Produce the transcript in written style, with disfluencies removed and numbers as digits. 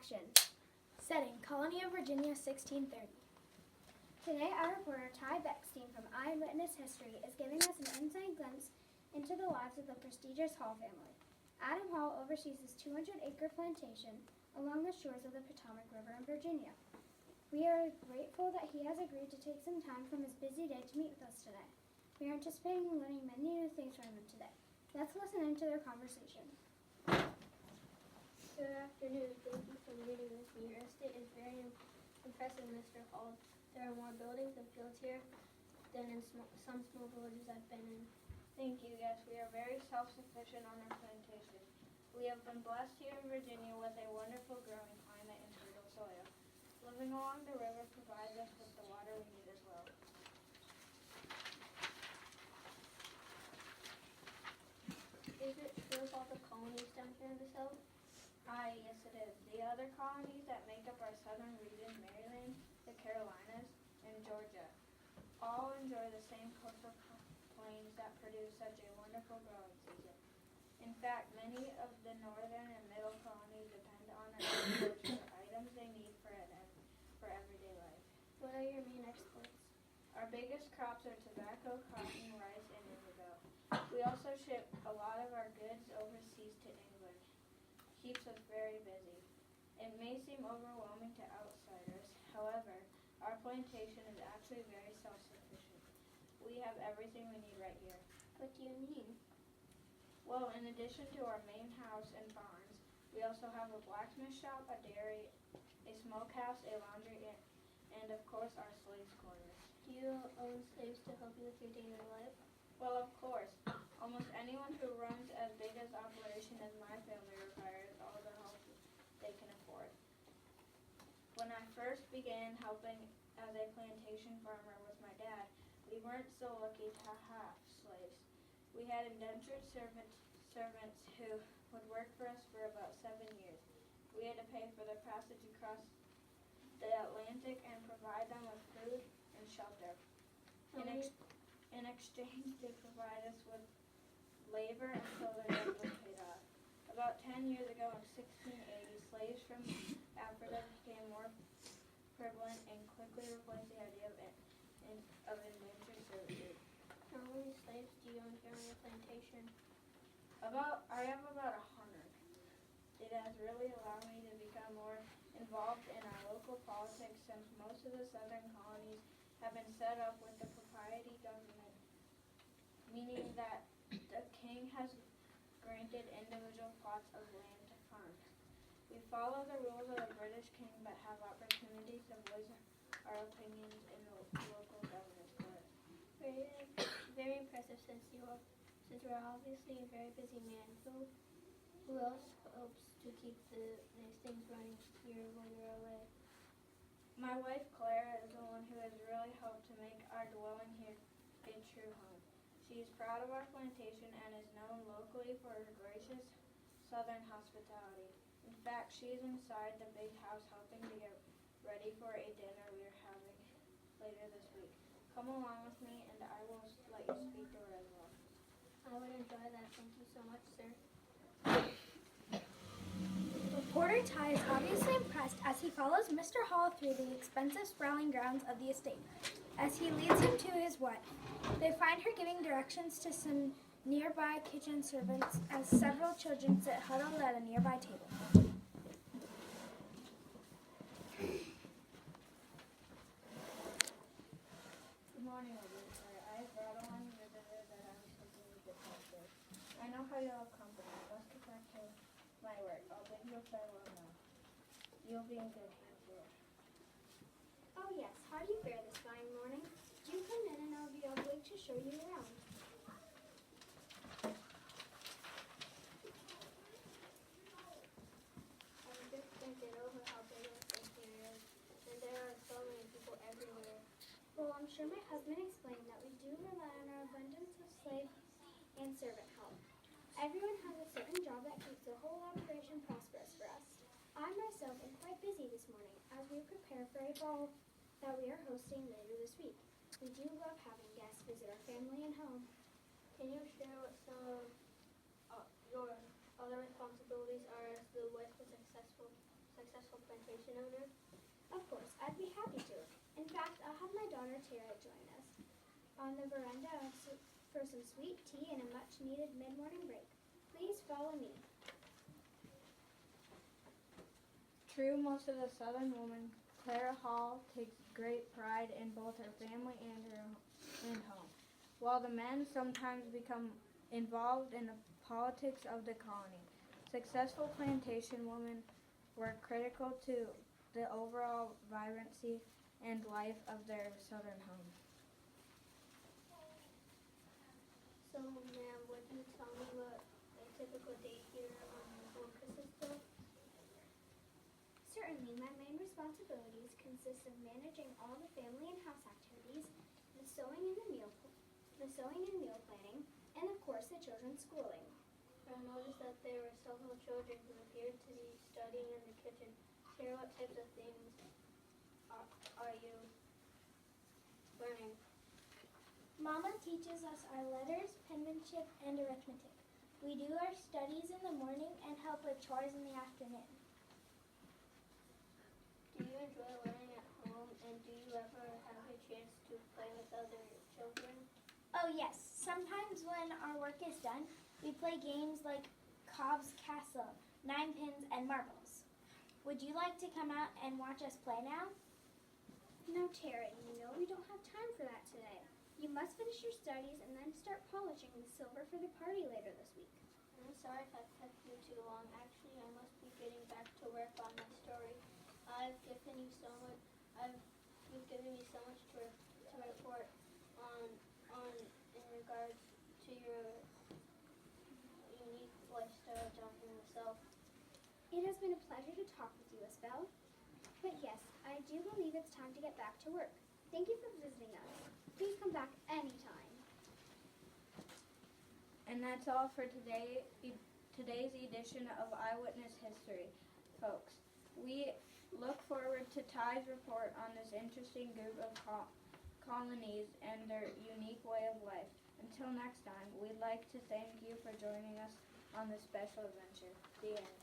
Action. Setting, Colony of Virginia, 1630. Today, our reporter Ty Beckstein from Eyewitness History is giving us an inside glimpse into the lives of the prestigious Hall family. Adam Hall oversees this 200-acre plantation along the shores of the Potomac River in Virginia. We are grateful that he has agreed to take some time from his busy day to meet with us today. We are anticipating learning many new things from him today. Let's listen into their conversation. Good afternoon. Thank you for meeting with me. Your estate is very impressive, Mr. Hall. There are more buildings and fields here than in some small villages I've been in. Thank you. Yes, we are very self-sufficient on our plantation. We have been blessed here in Virginia with a wonderful growing climate and fertile soil. Living along the river provides us with the water we need as well. Is it true about the colonies down here in the south? Yes it is. The other colonies that make up our southern region, Maryland, the Carolinas, and Georgia, all enjoy the same coastal plains that produce such a wonderful growing season. In fact, many of the northern and middle colonies depend on our agriculture for items they need for everyday life. What are your main exports? Our biggest crops are tobacco, cotton, rice, and indigo. We also ship a lot of our goods overseas to England. Keeps us very busy. It may seem overwhelming to outsiders. However, our plantation is actually very self-sufficient. We have everything we need right here. What do you mean? Well, in addition to our main house and barns, we also have a blacksmith shop, a dairy, a smokehouse, a laundry, and of course our slaves' quarters. Do you own slaves to help you with your daily life? Well, of course. Almost anyone who runs as big an operation as my family requires all the help they can afford. When I first began helping as a plantation farmer with my dad, we weren't so lucky to have slaves. We had indentured servants who would work for us for about 7 years. We had to pay for their passage across the Atlantic and provide them with food and shelter. In exchange, they provide us with labor until their debt was paid off. About 10 years ago, in 1680, slaves from Africa became more prevalent and quickly replaced the idea of indentured servitude. How many slaves do you own here on your plantation? I have about 100. It has really allowed me to become more involved in our local politics since most of the southern colonies have been set up with the propriety government, meaning that the king has granted individual plots of land to farm. We follow the rules of the British king but have opportunities to voice our opinions in the local governance court. Very impressive since you are obviously a very busy man. Who else helps to keep these things running here while you're away? My wife Clara is the one who has really helped to make our dwelling here a true home. She is proud of our plantation and is known locally for her gracious southern hospitality. In fact, she is inside the big house helping to get ready for a dinner we are having later this week. Come along with me and I will let you speak to her as well. I would enjoy that. Thank you so much, sir. Reporter Ty is obviously impressed as he follows Mr. Hall through the expensive sprawling grounds of the estate. As he leads him to his wife, they find her giving directions to some nearby kitchen servants as several children sit huddled at a nearby table. Good morning, Elizabeth. I brought along a visitor that I was hoping you could talk to. I know how you love company. Let's get back to my work. I'll bid you farewell now. You'll be in good hands here. Oh yes, how do you fare this fine morning? Do come in and I'll be on the way to show you around. I just can't get over how big this place here is, and there are so many people everywhere. Well, I'm sure my husband explained that we do rely on our abundance of slave and servant help. Everyone has a certain job that keeps the whole operation prosperous for us. I myself am quite busy this morning as we prepare for a ball that we are hosting later this week. We do love having guests visit our family and home. Can you share what some of your other responsibilities are as the wife of a successful successful plantation owner? Of course, I'd be happy to. In fact, I'll have my daughter Tara join us on the veranda for some sweet tea and a much-needed mid-morning break. Please follow me. True, most of the Southern woman, Clara Hall takes great pride in both her family and home, while the men sometimes become involved in the politics of the colony. Successful plantation women were critical to the overall vibrancy and life of their Southern home. So, ma'am, would you tell me what a typical day here on your home consists of? Certainly, my main responsibilities consist of managing all the family and house activities, the sewing and meal planning, and of course the children's schooling. I noticed that there were several children who appeared to be studying in the kitchen. Here, what types of things are you learning? Mama teaches us our letters, penmanship, and arithmetic. We do our studies in the morning and help with chores in the afternoon. Do you enjoy learning at home, and do you ever have a chance to play with other children? Oh yes, sometimes when our work is done, we play games like Cobb's Castle, 9 Pins, and Marbles. Would you like to come out and watch us play now? No, Tara, you know we don't have time for that today. You must finish your studies and then start polishing the silver for the party later this week. I'm sorry if I've kept you too long. Actually, I must be getting back to work on my story. You've given me so much to report on in regards to your unique lifestyle down here in the South. It has been a pleasure to talk with you, Isabel. But yes, I do believe it's time to get back to work. Thank you for visiting us. Please come back anytime. And that's all for today's edition of Eyewitness History, folks. We look forward to Ty's report on this interesting group of colonies and their unique way of life. Until next time, we'd like to thank you for joining us on this special adventure. The end.